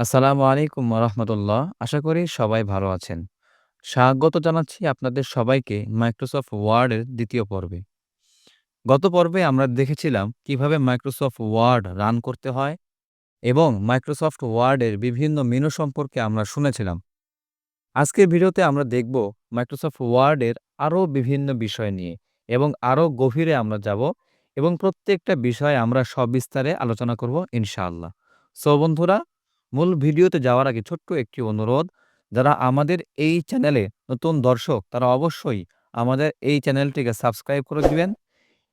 আসসালামু আলাইকুম ওয়া রাহমাতুল্লাহ। আশা করি সবাই ভালো আছেন। স্বাগত জানাচ্ছি আপনাদের সবাইকে মাইক্রোসফট ওয়ার্ডের ২য় পর্বে। গত পর্বে আমরা দেখেছিলাম কিভাবে মাইক্রোসফট ওয়ার্ড রান করতে হয় এবং মাইক্রোসফট ওয়ার্ডের বিভিন্ন মেনু সম্পর্কে আমরা শুনেছিলাম। আজকের ভিডিওতে আমরা দেখব মাইক্রোসফট ওয়ার্ডের আরও বিভিন্ন বিষয় নিয়ে এবং আরও গভীরে আমরা যাব এবং প্রত্যেকটা বিষয়ে আমরা সবিস্তারে আলোচনা করব ইনশাআল্লাহ। সো বন্ধুরা, মূল ভিডিওতে যাওয়ার আগে ছোট্ট একটি অনুরোধ, যারা আমাদের এই চ্যানেলে নতুন দর্শক তারা অবশ্যই আমাদের এই চ্যানেলটিকে সাবস্ক্রাইব করে দিবেন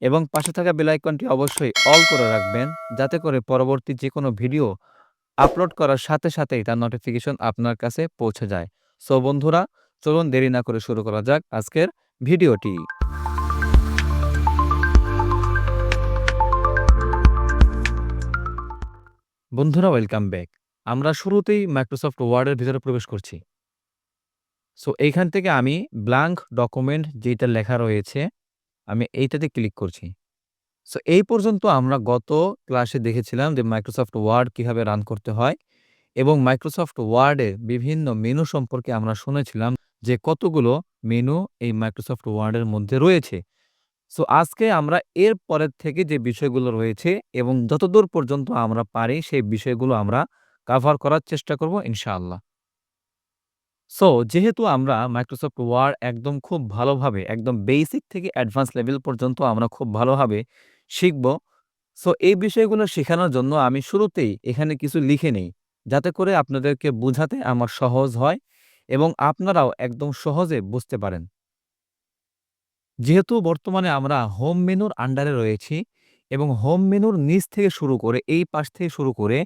এবং পাশে থাকা বেল আইকনটি অবশ্যই অল করে রাখবেন, যাতে করে পরবর্তী যে কোনো ভিডিও আপলোড করার সাথে সাথেই তার নোটিফিকেশন আপনার কাছে পৌঁছে যায়। সো বন্ধুরা, চলুন দেরি না করে শুরু করা যাক আজকের ভিডিওটি। বন্ধুরা, ওয়েলকাম ব্যাক। আমরা শুরুতেই মাইক্রোসফট ওয়ার্ডের ভিতরে প্রবেশ করছি। সো এইখান থেকে আমি ব্ল্যাংক ডকুমেন্ট যেটা লেখা রয়েছে, আমি এইটাতে ক্লিক করছি। সো এই পর্যন্ত আমরা গত ক্লাসে দেখেছিলাম যে মাইক্রোসফট ওয়ার্ড কিভাবে রান করতে হয় এবং মাইক্রোসফট ওয়ার্ডের বিভিন্ন মেনু সম্পর্কে আমরা শুনেছিলাম যে কতগুলো মেনু এই মাইক্রোসফট ওয়ার্ডের মধ্যে রয়েছে। সো আজকে আমরা এর পরের থেকে যে বিষয়গুলো রয়েছে এবং যতদূর পর্যন্ত আমরা পারি সেই বিষয়গুলো আমরা কাভার করার চেষ্টা করব ইনশাআল্লাহ। সো যেহেতু আমরা মাইক্রোসফট ওয়ার্ড একদম খুব ভালোভাবে একদম বেসিক থেকে অ্যাডভান্স লেভেল পর্যন্ত আমরা খুব ভালোভাবে শিখব। সো এই বিষয়গুলো শেখানোর জন্য আমি শুরুতেই এখানে কিছু লিখে নেই, যাতে করে আপনাদেরকে বুঝাতে আমার সহজ হয় এবং আপনারাও একদম সহজে বুঝতে পারেন। যেহেতু বর্তমানে আমরা হোম মেনুর আন্ডারে রয়েছি এবং হোম মেনুর নিচ থেকে শুরু করে এই পাশ থেকে শুরু করে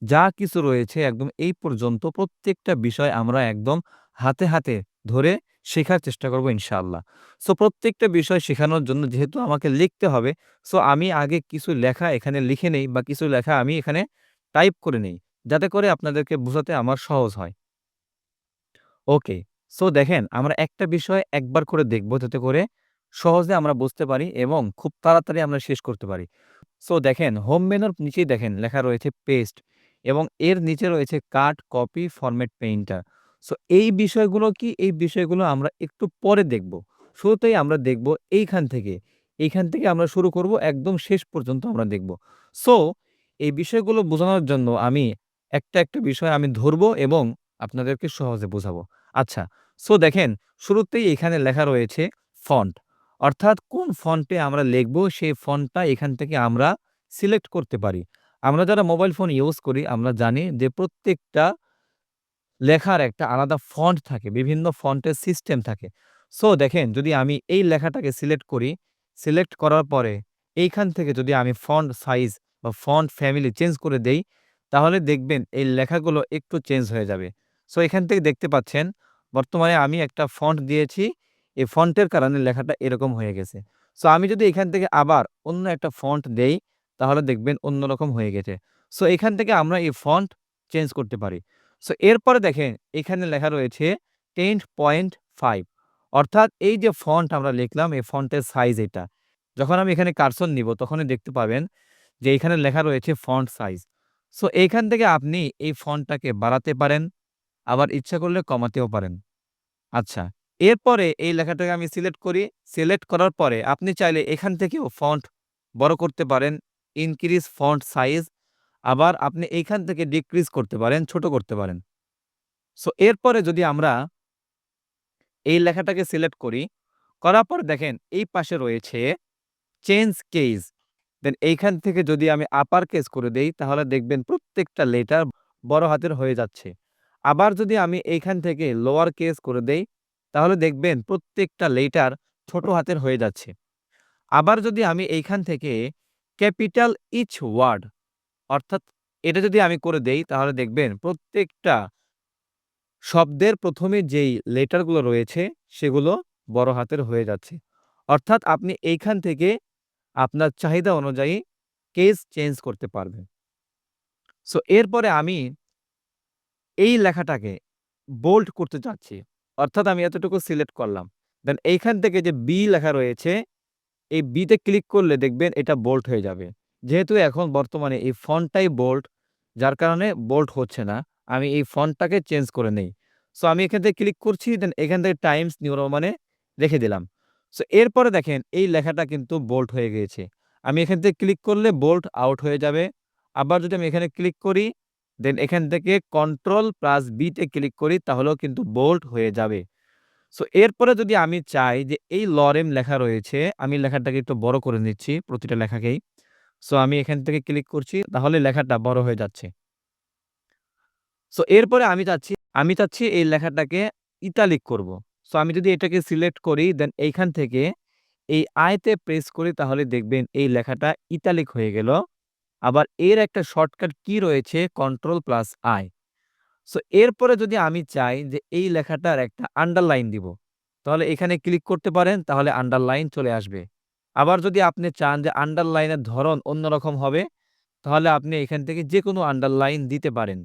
যা কিছু রয়েছে একদম এই পর্যন্ত প্রত্যেকটা বিষয় আমরা একদম হাতে হাতে ধরে শেখার চেষ্টা করব ইনশাআল্লাহ। সো প্রত্যেকটা বিষয় শেখানোর জন্য যেহেতু আমাকে লিখতে হবে, সো আমি আগে কিছু লেখা এখানে লিখে নেই বা কিছু লেখা আমি এখানে টাইপ করে নেই, যাতে করে আপনাদেরকে বোঝাতে আমার সহজ হয়। ওকে। সো দেখেন, আমরা একটা বিষয় একবার করে দেখব, যাতে করে সহজে আমরা বুঝতে পারি এবং খুব তাড়াতাড়ি আমরা শেষ করতে পারি। সো দেখেন, হোম মেনুর নিচেই দেখেন লেখা রয়েছে পেস্ট এবং এর নিচে রয়েছে কাট, কপি, ফরম্যাট পেইন্টার। সো এই বিষয়গুলো কি? এই বিষয়গুলো আমরা একটু পরে দেখব। শুরুতেই আমরা দেখব এইখান থেকে। এইখান থেকে আমরা শুরু করব, একদম শেষ পর্যন্ত আমরা দেখব। সো এই বিষয়গুলো বোঝানোর জন্য আমি একটা বিষয় আমি ধরব এবং আপনাদেরকে সহজে বোঝাবো। আচ্ছা, সো দেখেন, শুরুতেই এখানে লেখা রয়েছে ফন্ট। অর্থাৎ কোন ফন্টে আমরা লিখব সেই ফন্টটা এখান থেকে আমরা সিলেক্ট করতে পারি। আমরা যারা মোবাইল ফোন ইউজ করি আমরা জানি যে প্রত্যেকটা লেখার একটা আলাদা ফন্ট থাকে, বিভিন্ন ফন্টের সিস্টেম থাকে। সো দেখেন, যদি আমি এই লেখাটাকে সিলেক্ট করি, সিলেক্ট করার পরে এইখান থেকে যদি আমি ফন্ট সাইজ বা ফন্ট ফ্যামিলি চেঞ্জ করে দেই, তাহলে দেখবেন এই লেখাগুলো একটু চেঞ্জ হয়ে যাবে। সো এখান থেকে দেখতে পাচ্ছেন বর্তমানে আমি একটা ফন্ট দিয়েছি, এই ফন্টের কারণে লেখাটা এরকম হয়ে গেছে। সো আমি যদি এখান থেকে আবার অন্য একটা ফন্ট দেই, তাহলে দেখবেন অন্যরকম হয়ে গেছে। সো এখান থেকে আমরা এই ফন্ট চেঞ্জ করতে পারি। সো এরপরে দেখেন এখানে লেখা রয়েছে 10.5, অর্থাৎ এই যে ফন্ট আমরা লিখলাম এই ফন্টের সাইজ এটা। যখন আমি এখানে কার্সর নিব তখনই দেখতে পাবেন যে এখানে লেখা রয়েছে ফন্ট সাইজ। সো এইখান থেকে আপনি এই ফন্টটাকে বাড়াতে পারেন, আবার ইচ্ছা করলে কমাতেও পারেন। আচ্ছা, এরপরে এই লেখাটাকে আমি সিলেক্ট করি। সিলেক্ট করার পরে আপনি চাইলে এখান থেকেও ফন্ট বড় করতে পারেন, ইনক্রিজ ফন্ট সাইজ, আবার আপনি এইখান থেকে ডিক্রিজ করতে পারেন, ছোট করতে পারেন। সো এরপরে যদি আমরা এই লেখাটাকে সিলেক্ট করি, করার পর দেখেন এই পাশে রয়েছে চেঞ্জ কেস। দেন এইখান থেকে যদি আমি আপার কেস করে দেই, তাহলে দেখবেন প্রত্যেকটা লেটার বড় হাতের হয়ে যাচ্ছে। আবার যদি আমি এইখান থেকে লোয়ার কেস করে দেই, তাহলে দেখবেন প্রত্যেকটা লেটার ছোট হাতের হয়ে যাচ্ছে। আবার যদি আমি এইখান থেকে ক্যাপিটাল ইচ ওয়ার্ড, অর্থাৎ এটা যদি আমি করে দেই, তাহলে দেখবেন প্রত্যেকটা শব্দের ১ম এ যেই লেটারগুলো রয়েছে সেগুলো বড় হাতের হয়ে যাচ্ছে। অর্থাৎ আপনি এইখান থেকে আপনার চাহিদা অনুযায়ী কেস চেঞ্জ করতে পারবেন। সো এরপরে আমি এই লেখাটাকে বোল্ড করতে চাচ্ছি। অর্থাৎ আমি এতটুকু সিলেক্ট করলাম। দেন এইখান থেকে যে বি লেখা রয়েছে, এই বি তে ক্লিক করলে দেখবেন এটা বোল্ড হয়ে যাবে। যেহেতু এখন বর্তমানে এই ফন্টটাই বোল্ড, যার কারণে বোল্ড হচ্ছে না। আমি এই ফন্টটাকে চেঞ্জ করে নেই। সো আমি এখান থেকে ক্লিক করছি, দেন এখান থেকে টাইমস নিউ রোমানে রেখে দিলাম। সো এরপরে দেখেন এই লেখাটা কিন্তু বোল্ড হয়ে গিয়েছে। আমি এখান থেকে ক্লিক করলে বোল্ড আউট হয়ে যাবে। আবার যদি আমি এখানে ক্লিক করি, দেন এখান থেকে কন্ট্রোল প্লাস বি তে ক্লিক করি তাহলেও কিন্তু বোল্ড হয়ে যাবে। সো এরপরে যদি আমি চাই যে এই লরেম লেখা রয়েছে, আমি লেখাটাকে একটু বড় করে নিচ্ছি প্রতিটা লেখাকেই। সো আমি এখান থেকে ক্লিক করছি তাহলে লেখাটা বড় হয়ে যাচ্ছে। সো এরপরে আমি চাচ্ছি এই লেখাটাকে ইটালিক করব। সো আমি যদি এটাকে সিলেক্ট করি দেন এইখান থেকে এই আই তে প্রেস করি তাহলে দেখবেন এই লেখাটা ইটালিক হয়ে গেল। আবার এর একটা শর্টকাট কি রয়েছে কন্ট্রোল প্লাস আই। সো এরপরে যদি আমি চাই যে এই লেখাটার একটা আন্ডারলাইন দিব, তাহলে এখানে ক্লিক করতে পারেন তাহলে আন্ডারলাইন চলে আসবে। আবার যদি আপনি চান যে আন্ডারলাইনের ধরন অন্যরকম হবে, তাহলে আপনি এখান থেকে যেকোনো আন্ডারলাইন দিতে পারেন।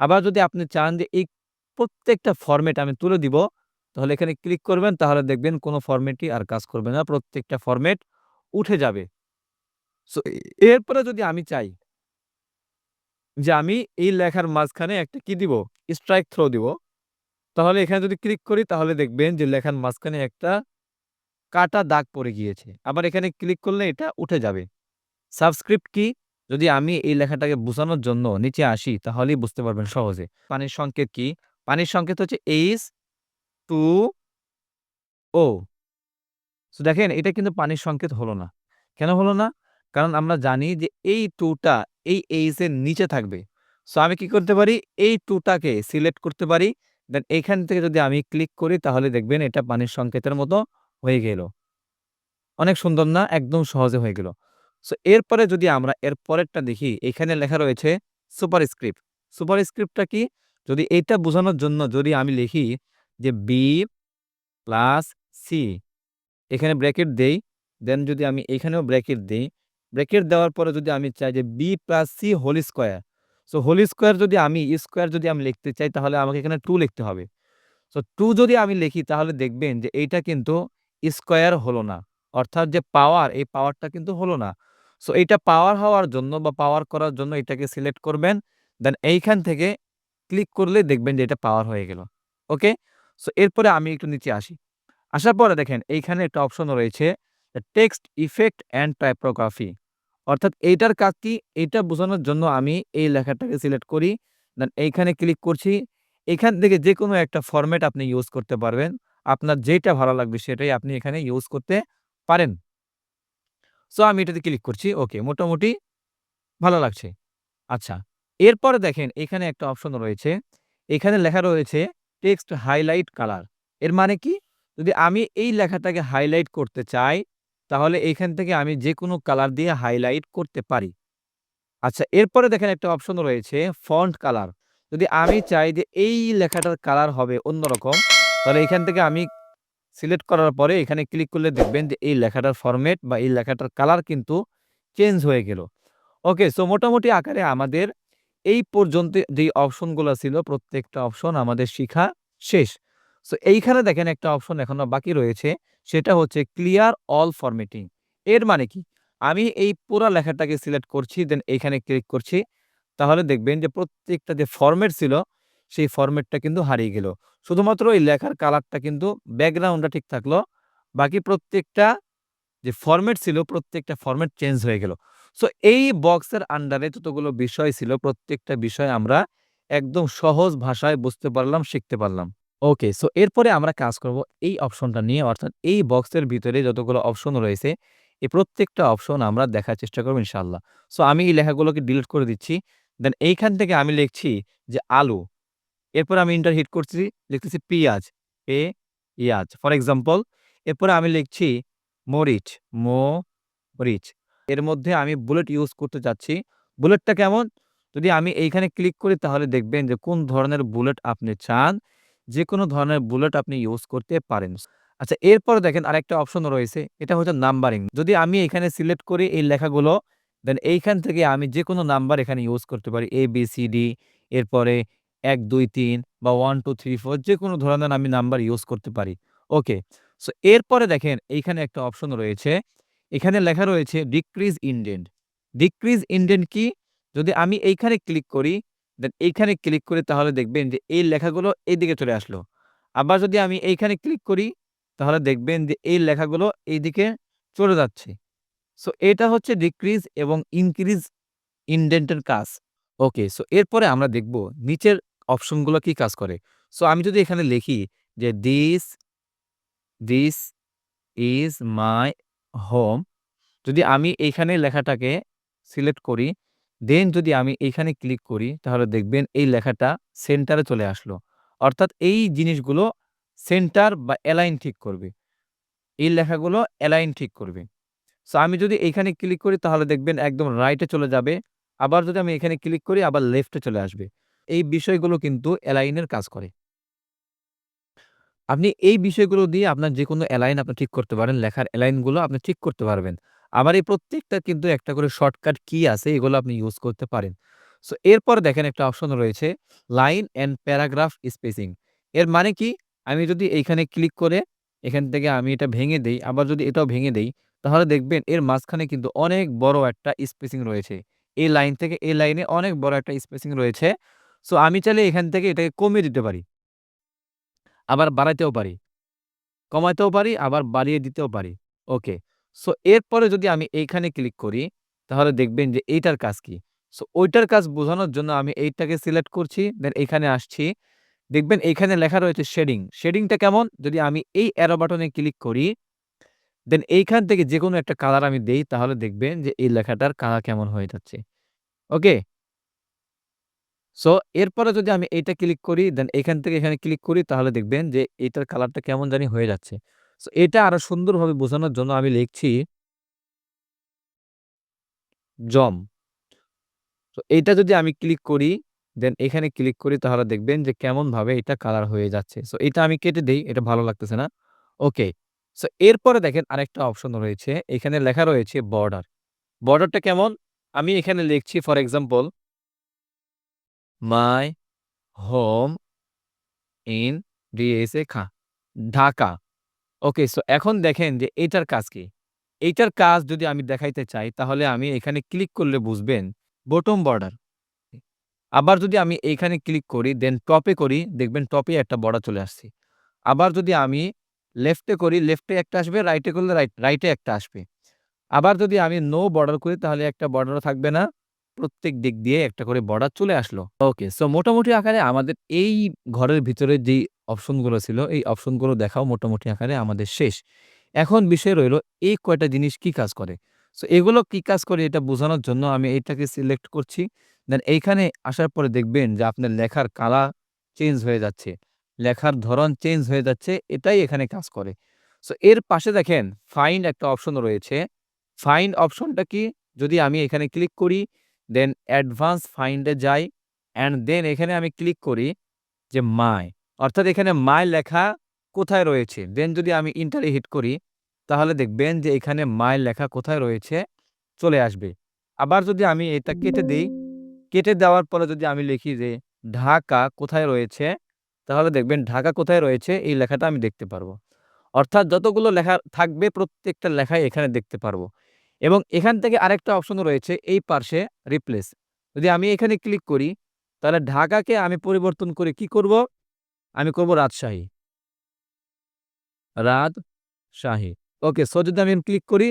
আবার যদি আপনি চান যে এই প্রত্যেকটা ফরমেট আমি তুলে দিব, তাহলে এখানে ক্লিক করবেন তাহলে দেখবেন কোনো ফরমেটই আর কাজ করবে না। প্রত্যেকটা ফরমেট উঠে যাবে। সো এরপরে যদি আমি চাই যে আমি এই লেখার মাঝখানে একটা কি দিব? স্ট্রাইক থ্রো দিব। তাহলে এখানে যদি ক্লিক করি তাহলে দেখবেন যে লেখার মাঝখানে একটা কাটা দাগ পড়ে গিয়েছে। আবার এখানে ক্লিক করলে এটা উঠে যাবে। সাবস্ক্রিপ্ট কি? যদি আমি এই লেখাটাকে বোঝানোর জন্য নিচে আসি তাহলেই বুঝতে পারবেন সহজে। পানির সংকেত কি? পানির সংকেত হচ্ছে H2O। সো দেখেন এটা কিন্তু পানির সংকেত হলো না। কেন হলো না? কারণ আমরা জানি যে এই 2 টা এই H এর নিচে থাকবে। সো আমি কি করতে পারি? এই 2 টাকে সিলেক্ট করতে পারি। দেন এইখান থেকে যদি আমি ক্লিক করি তাহলে দেখবেন এটা পানির সংকেতের মতো হয়ে গেল। অনেক সুন্দর না? একদম সহজে হয়ে গেল। সো এরপরে যদি আমরা এর পরেরটা দেখি, এখানে লেখা রয়েছে সুপারস্ক্রিপ্ট। সুপারস্ক্রিপ্টটা কি? যদি এইটা বোঝানোর জন্য যদি আমি লিখি যে বি প্লাস সি, এখানে ব্র্যাকেট দেই, দেন যদি আমি এখানেও ব্র্যাকেট দেই, ব্র্যাকেট দেওয়ার পরে যদি আমি চাই যে B plus C whole square. So whole square যদি আমি স্কয়ার যদি আমি লিখতে চাই তাহলে আমাকে এখানে 2 লিখতে হবে। সো 2 যদি আমি লিখি তাহলে দেখবেন যে এইটা কিন্তু স্কয়ার হলো না। অর্থাৎ যে পাওয়ার, এই পাওয়ারটা কিন্তু হলো না। সো এইটা পাওয়ার হওয়ার জন্য বা পাওয়ার করার জন্য এটাকে সিলেক্ট করবেন। দেন এইখান থেকে ক্লিক করলে দেখবেন যে এটা পাওয়ার হয়ে গেল। ওকে? সো এরপরে আমি একটু নিচে আসি। আসার পরে দেখেন এইখানে একটা অপশন রয়েছে টেক্সট ইফেক্ট অ্যান্ড টাইপোগ্রাফি। অর্থাৎ এইটার কাজ কি? এইটা বোঝানোর জন্য আমি এই লেখাটাকে সিলেক্ট করি। দেন এইখানে ক্লিক করছি। এখান থেকে যেকোনো একটা ফরমেট আপনি ইউজ করতে পারবেন। আপনার যেইটা ভালো লাগবে সেটাই আপনি এখানে ইউজ করতে পারেন। সো আমি এটাতে ক্লিক করছি। ওকে, মোটামুটি ভালো লাগছে। আচ্ছা, এরপরে দেখেন এখানে একটা অপশন রয়েছে। এখানে লেখা রয়েছে টেক্সট হাইলাইট কালার। এর মানে কি? যদি আমি এই লেখাটাকে হাইলাইট করতে চাই, তাহলে এইখান থেকে আমি যেকোনো কালার দিয়ে হাইলাইট করতে পারি। আচ্ছা, এরপরে দেখেন একটা অপশন রয়েছে ফন্ট কালার। যদি আমি চাই যে এই লেখাটার কালার হবে অন্যরকম, তাহলে এখান থেকে আমি সিলেক্ট করার পরে এখানে ক্লিক করলে দেখবেন যে এই লেখাটার ফরমেট বা এই লেখাটার কালার কিন্তু চেঞ্জ হয়ে গেল। ওকে, সো মোটামুটি আকারে আমাদের এই পর্যন্ত যেই অপশনগুলা ছিল প্রত্যেকটা অপশন আমাদের শিখা শেষ। সো এইখানে দেখেন একটা অপশন এখনো বাকি রয়েছে, সেটা হচ্ছে ক্লিয়ার অল ফরম্যাটিং। এর মানে কি? আমি এই পুরা লেখাটাকে সিলেক্ট করছি, দেন এইখানে ক্লিক করছি। তাহলে দেখবেন যে প্রত্যেকটা যে ফরম্যাট ছিল সেই ফরম্যাটটা কিন্তু হারিয়ে গেল। শুধুমাত্র এই লেখার কালারটা কিন্তু ব্যাকগ্রাউন্ডটা ঠিক থাকলো। বাকি প্রত্যেকটা যে ফরম্যাট ছিল প্রত্যেকটা ফরম্যাট চেঞ্জ হয়ে গেল। সো এই বক্সের আন্ডারে যতগুলো বিষয় ছিল প্রত্যেকটা বিষয় আমরা একদম সহজ ভাষায় বুঝতে পারলাম, শিখতে পারলাম। ওকে, সো এরপরে আমরা কাজ করব এই অপশনটা নিয়ে, অর্থাৎ এই বক্সের ভিতরে যতগুলো অপশন রয়েছে এই প্রত্যেকটা অপশন আমরা দেখার চেষ্টা করব ইনশাআল্লাহ। সো আমি এই লেখাগুলোকে ডিলিট করে দিচ্ছি। দেন এইখান থেকে আমি লিখছি যে আলু। এরপরে আমি এন্টার হিট করছি, লিখতেছি পিঁয়াজ, ইয়াজ ফর এক্সাম্পল। এরপরে আমি লিখছি মরিচ, মরিচ। এর মধ্যে আমি বুলেট ইউজ করতে চাচ্ছি। বুলেটটা কেমন? যদি আমি এইখানে ক্লিক করি তাহলে দেখবেন যে কোন ধরনের বুলেট আপনি চান, যেকোনো ধরনের বুলেট আপনি ইউজ করতে পারেন। আচ্ছা, এরপরে দেখেন আরেকটা অপশন রয়েছে, এটা হচ্ছে নাম্বারিং। যদি আমি এখানে সিলেক্ট করি এই লেখাগুলো, দেন এইখান থেকে আমি যেকোনো নাম্বার এখানে ইউজ করতে পারি। ABCD, এরপরে ১, ২, ৩ বা 1, 2, 3, 4 যেকোনো ধরনের আমি নাম্বার ইউজ করতে পারি। ওকে। সো এরপরে দেখেন এইখানে একটা অপশন রয়েছে। এখানে লেখা রয়েছে ডিক্রিজ ইনডেন্ট। ডিক্রিজ ইনডেন্ট কি? যদি আমি এইখানে ক্লিক করি, দেন এইখানে ক্লিক করি তাহলে দেখবেন যে এই লেখাগুলো এইদিকে চলে আসলো। আবার যদি আমি এইখানে ক্লিক করি তাহলে দেখবেন যে এই লেখাগুলো এইদিকে চলে যাচ্ছে। সো এটা হচ্ছে ডিক্রিজ এবং ইনক্রিজ ইনডেন্টের কাজ। ওকে, সো এরপরে আমরা দেখব নিচের অপশনগুলো কি কাজ করে। সো আমি যদি এখানে লিখি যে দিস ইজ মাই হোম, যদি আমি এইখানে লেখাটাকে সিলেক্ট করি, দেন যদি আমি এইখানে ক্লিক করি তাহলে দেখবেন এই লেখাটা সেন্টারে চলে আসলো। অর্থাৎ এই জিনিসগুলো সেন্টার বা অ্যালাইন ঠিক করবে। এই লেখাগুলো অ্যালাইন ঠিক করবে। সো আমি যদি এইখানে ক্লিক করি তাহলে দেখবেন একদম রাইটে চলে যাবে। আবার যদি আমি এখানে ক্লিক করি আবার লেফটে চলে আসবে। এই বিষয়গুলো কিন্তু অ্যালাইনের কাজ করে। আপনি এই বিষয়গুলো দিয়ে আপনার যেকোনো অ্যালাইন আপনি ঠিক করতে পারেন। লেখার অ্যালাইনগুলো আপনি ঠিক করতে পারবেন। আবার এই প্রত্যেকটার কিন্তু একটা করে শর্টকাট কি আছে এগুলো আপনি ইউজ করতে পারেন। সো এরপরে দেখেন একটা অপশন রয়েছে লাইন অ্যান্ড প্যারাগ্রাফ স্পেসিং। এর মানে কি? আমি যদি এইখানে ক্লিক করে এখান থেকে আমি এটা ভেঙে দেই, আবার যদি এটাও ভেঙে দেই, তাহলে দেখবেন এর মাঝখানে কিন্তু অনেক বড় একটা স্পেসিং রয়েছে। এই লাইন থেকে এই লাইনে অনেক বড় একটা স্পেসিং রয়েছে। সো আমি চাইলে এখান থেকে এটাকে কমিয়ে দিতে পারি। আবার বাড়াইতেও পারি। কমাইতেও পারি, আবার বাড়িয়ে দিতেও পারি। ওকে। সো এরপরে যদি আমি এইখানে ক্লিক করি, তাহলে দেখবেন যে এইটার কাজ কি? সো ওইটার কাজ বোঝানোর জন্য আমি এইটাকে সিলেক্ট করছি, দেন এইখানে আসছি। দেখবেন এইখানে লেখা রয়েছে শেডিং। শেডিংটা কেমন? যদি আমি এই অ্যারো বাটনে ক্লিক করি, দেন এইখান থেকে যেকোনো একটা কালার আমি দেই, তাহলে দেখবেন যে এই লেখাটার কালার কেমন হয়ে যাচ্ছে। ওকে? সো এরপরে যদি আমি এইটা ক্লিক করি, দেন এখান থেকে এখানে ক্লিক করি, তাহলে দেখবেন যে এইটার কালারটা কেমন জানি হয়ে যাচ্ছে। সো এটা আরো সুন্দরভাবে বোঝানোর জন্য আমি লিখছি জম। তো এইটা যদি আমি ক্লিক করি, দেন এখানে ক্লিক করি তাহলে দেখবেন যে কেমনভাবে এটা কালার হয়ে যাচ্ছে। সো এটা আমি কেটে দেই, এটা ভালো লাগতেছে না। ওকে। সো এরপরে দেখেন আরেকটা অপশন রয়েছে। এখানে লেখা রয়েছে বর্ডার। বর্ডারটা কেমন? আমি এখানে লিখছি for example my home in DSA Dhaka. Okay, so এখন দেখেন যে এইটার কাজ কি? এইটার কাজ যদি আমি দেখাইতে চাই তাহলে আমি এখানে ক্লিক করলে বুঝবেন বটম বর্ডার। আবার যদি আমি এইখানে ক্লিক করি দেন টপে করি দেখবেন টপে একটা বর্ডার চলে আসছে। আবার যদি আমি লেফটে করি লেফটে একটা আসবে, রাইটে করলে রাইটে একটা আসবে। আবার যদি আমি নো বর্ডার করি তাহলে একটা বর্ডারও থাকবে না। প্রত্যেক দিক দিয়ে একটা করে বর্ডার চলে আসলো। ওকে, সো মোটামুটি আকারে আমাদের এই ঘরের ভিতরে যেই অপশনগুলো ছিল, এই অপশনগুলো দেখাও মোটামুটি আকারে আমাদের শেষ। এখন বিষয় রইল এই কয়টা জিনিস কি কাজ করে? সো এগুলো কি কাজ করে এটা বোঝানোর জন্য আমি এইটাকে সিলেক্ট করছি। দেন এইখানে আসার পরে দেখবেন যে আপনার লেখার কালার চেঞ্জ হয়ে যাচ্ছে। লেখার ধরন চেঞ্জ হয়ে যাচ্ছে। এটাই এখানে কাজ করে। সো এর পাশে দেখেন ফাইন্ড একটা অপশন রয়েছে। ফাইন্ড অপশনটা কি? যদি আমি এখানে ক্লিক করি, দেন অ্যাডভান্স ফাইন্ড এ যাই অ্যান্ড দেন এখানে আমি ক্লিক করি যে মাই। অর্থাৎ এখানে মাই লেখা কোথায় রয়েছে? দেন যদি আমি এন্টারে হিট করি, তাহলে দেখবেন যে এখানে মাই লেখা কোথায় রয়েছে চলে আসবে। আবার যদি আমি এটা কেটে দেই, কেটে দেওয়ার পরে যদি আমি লিখি যে ঢাকা কোথায় রয়েছে? তাহলে দেখবেন ঢাকা কোথায় রয়েছে এই লেখাটা আমি দেখতে পারবো। অর্থাৎ যতগুলো লেখা থাকবে প্রত্যেকটা লেখাই এখানে দেখতে পারবো। এবং এখান থেকে আরেকটা অপশনও রয়েছে এই পার্শ্বে রিপ্লেস। যদি আমি এখানে ক্লিক করি, তাহলে ঢাকাকে আমি পরিবর্তন করে কি করব? আমি করব রাজশাহী। রাজশাহী। ওকে, সো যদি আমি ক্লিক করি,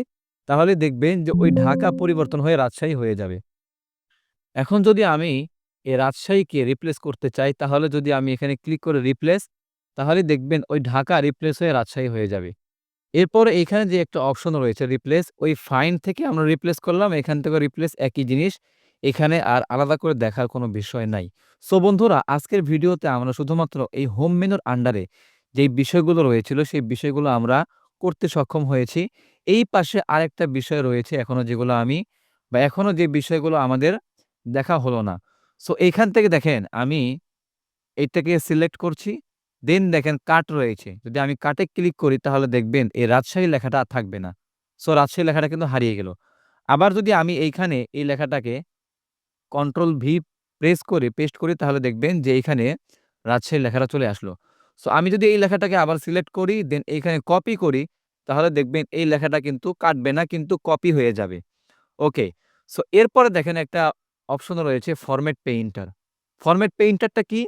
তাহলে দেখবেন যে ওই ঢাকা পরিবর্তন হয়ে রাজশাহী হয়ে যাবে। এখন যদি আমি এই রাজশাহীকে রিপ্লেস করতে চাই, তাহলে যদি আমি এখানে ক্লিক করে রিপ্লেস, তাহলে দেখবেন ওই ঢাকা রিপ্লেস হয়ে রাজশাহী হয়ে যাবে। এরপরে এইখানে যে একটা অপশন রয়েছে রিপ্লেস, ওই ফাইন্ড থেকে আমরা রিপ্লেস করলাম, এখান থেকে রিপ্লেস একই জিনিস। এখানে আর আলাদা করে দেখার কোনো বিষয় নাই। সো বন্ধুরা আজকের ভিডিওতে আমরা শুধুমাত্র এই হোম মেনুর আন্ডারে যেই বিষয়গুলো রয়েছিল, সেই বিষয়গুলো আমরা করতে সক্ষম হয়েছি। এই পাশে আরেকটা বিষয় রয়েছে এখনো যেগুলো আমি বা এখনো যে বিষয়গুলো আমাদের দেখা হলো না। সো এইখান থেকে দেখেন আমি এইটাকে সিলেক্ট করছি। দেন দেখেন কাট রয়েছে। যদি আমি কাটে ক্লিক করি তাহলে দেখবেন এই রাজশাহী লেখাটা আর থাকবে না। সো রাজশাহী লেখাটা কিন্তু হারিয়ে গেল। আবার যদি আমি এইখানে এই লেখাটাকে কন্ট্রোল ভি প্রেস করে পেস্ট করি তাহলে দেখবেন যে এইখানে রাজশাহী লেখাটা চলে আসলো। সো আমি যদি এই লেখাটাকে আবার সিলেক্ট করি দেন এইখানে কপি করি তাহলে দেখবেন এই লেখাটা কিন্তু কাটবে না কিন্তু কপি হয়ে যাবে। ওকে। সো এরপরে দেখেন একটা অপশন রয়েছে ফরমেট পেইন্টার। ফরম্যাট পেইন্টারটা কি?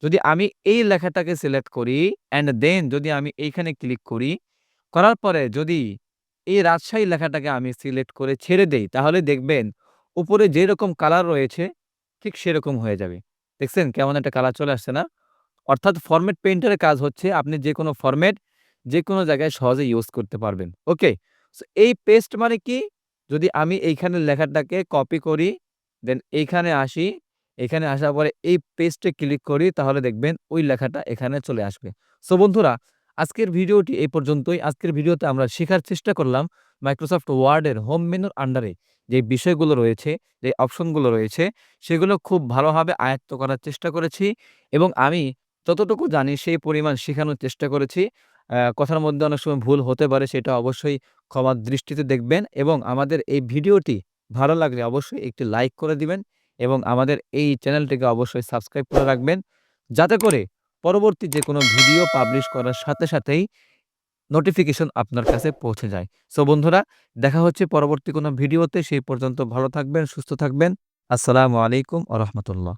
যদি আমি এই লেখাটাকে সিলেক্ট করি অ্যান্ড দেন যদি আমি এইখানে ক্লিক করি, করার পরে যদি এই রাজশাহী লেখাটাকে আমি সিলেক্ট করে ছেড়ে দেই, তাহলে দেখবেন উপরে যেরকম কালার রয়েছে ঠিক সেরকম হয়ে যাবে। দেখছেন কেমন একটা কালার চলে আসছে না? অর্থাৎ ফরম্যাট পেইন্টারের কাজ হচ্ছে আপনি যেকোনো ফরম্যাট যেকোনো জায়গায় সহজে ইউজ করতে পারবেন। ওকে? সো এই পেস্ট মানে কি? যদি আমি এইখানে লেখাটাকে কপি করি, দেন এইখানে আসি, এখানে আসার পরে এই পেস্টে ক্লিক করি তাহলে দেখবেন ওই লেখাটা এখানে চলে আসবে। সো বন্ধুরা আজকের ভিডিওটি এই পর্যন্তই। আজকের ভিডিওতে আমরা শেখার চেষ্টা করলাম মাইক্রোসফট ওয়ার্ডের হোম মেনুর আন্ডারে যে বিষয়গুলো রয়েছে, যে অপশনগুলো রয়েছে সেগুলো খুব ভালোভাবে আয়ত্ত করার চেষ্টা করেছি এবং আমি যতটুকু জানি সেই পরিমাণ শেখানোর চেষ্টা করেছি। কথার মধ্যে অনেক সময় ভুল হতে পারে সেটা অবশ্যই ক্ষমার দৃষ্টিতে দেখবেন এবং আমাদের এই ভিডিওটি ভালো লাগলে অবশ্যই একটি লাইক করে দিবেন এবং আমাদের এই চ্যানেলটিকে অবশ্যই সাবস্ক্রাইব করে রাখবেন। যাতে করে পরবর্তী যেকোনো ভিডিও পাবলিশ করার সাথে সাথেই নোটিফিকেশন আপনার কাছে পৌঁছে যায়। সো বন্ধুরা দেখা হচ্ছে পরবর্তী কোনো ভিডিওতে। সেই পর্যন্ত ভালো থাকবেন, সুস্থ থাকবেন। আসসালামু আলাইকুম ওয়া রাহমাতুল্লাহ।